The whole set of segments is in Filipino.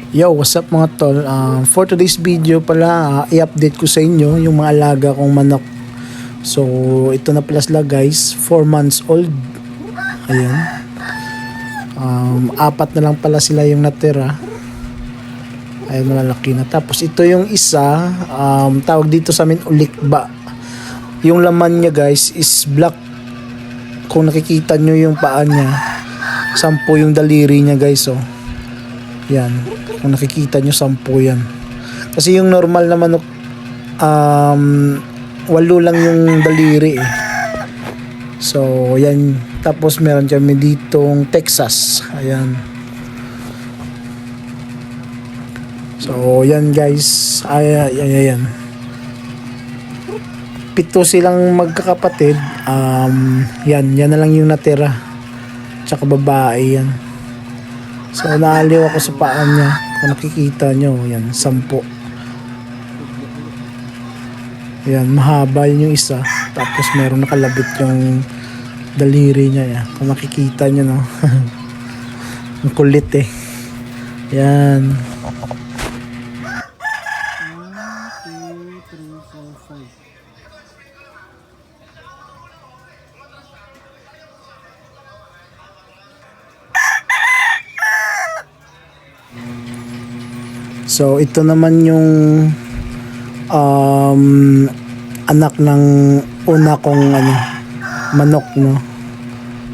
Yo, what's up mga tol? For today's video pala, i-update ko sa inyo yung mga alaga kong manok. So, ito na pala sila guys, 4 months old. Ayan. Apat na lang pala sila yung natira. Ayan, malalaki na. Tapos ito yung isa, tawag dito sa amin ulikba. Yung laman niya guys is black. Kung nakikita nyo yung paa niya, 10 yung daliri niya guys, oh. Yan. Kung nakikita nyo, 10 yan. Kasi yung normal na manok, 8 lang yung daliri eh. So, yan. Tapos meron kami ditong Texas. Ayan. So, yan guys. Ayan. 7 silang magkakapatid. Yan na lang yung natira. Tsaka babae yan. So, naaliw ako sa paa niya. Kung nakikita nyo, yan, 10. Yan, mahaba yun yung isa. Tapos meron nakalabit yung daliri niya. Yan. Kung makikita nyo, no? Ang kulit eh. Yan. 1, 2, 3, 4, 5. So ito naman yung anak ng una kong manok, no.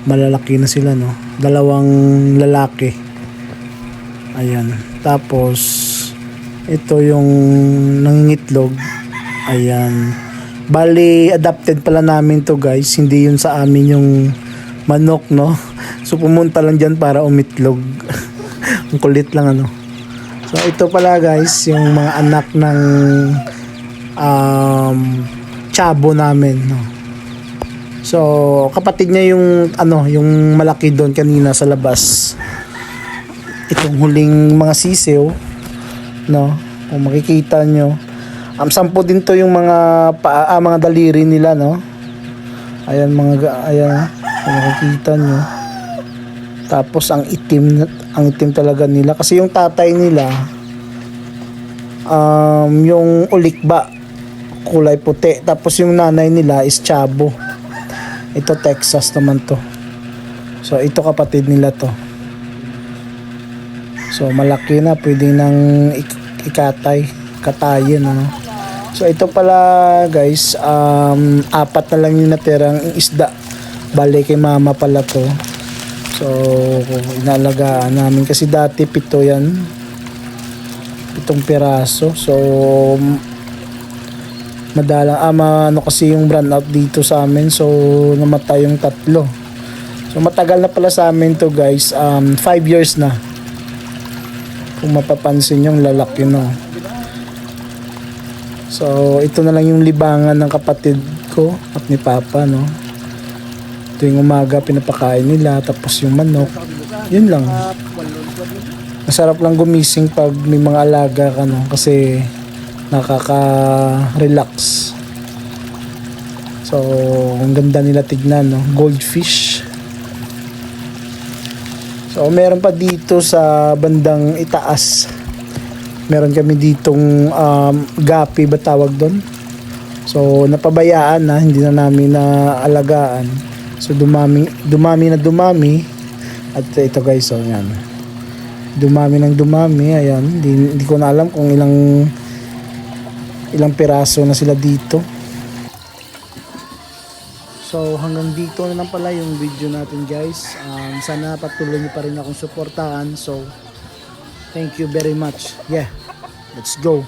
Malalaki na sila, no. 2 lalaki. Ayan. Tapos ito yung nangingitlog. Ayan. Bali adopted pala namin to guys. Hindi yun sa amin yung manok, no. So pumunta lang dyan para umitlog. Ang kulit lang, ano. So ito pala guys yung mga anak ng chabo namin, no. So kapatid niya yung yung malaki doon kanina sa labas. Itong huling mga sisiw, no. Kung makikita nyo, 10 din to yung mga mga daliri nila, no. Ayan kung makikita nyo. Tapos ang itim talaga nila kasi yung tatay nila yung ulikba, kulay puti, tapos yung nanay nila is chabo. Ito Texas naman to. So ito kapatid nila to. So malaki na, pwede nang katayin, ano. So ito pala guys, 4 na lang yung natirang isda. Bale kay mama pala to. So, inalagaan namin kasi dati 7 yan. 7 piraso. So, madalang, kasi yung brand out dito sa amin. So, namatay yung 3. So, matagal na pala sa amin to guys. 5 years na. Kung mapapansin yung lalaki, no. So, ito na lang yung libangan ng kapatid ko at ni Papa, no. Tuwing umaga pinapakain nila, tapos yung manok, yun lang. Masarap lang gumising pag may mga alaga ka, no, kasi nakaka-relax. So ang ganda nila tignan, no, goldfish. So meron pa dito sa bandang itaas, meron kami ditong gapi ba tawag doon. So napabayaan na, hindi na namin naalagaan. So dumami at ito guys, so yan, dumami, ayan. Hindi ko na alam kung ilang piraso na sila dito. So hanggang dito na lang pala yung video natin guys. Sana patuloy niyo pa rin akong suportahan. So thank you very much. Yeah, let's go.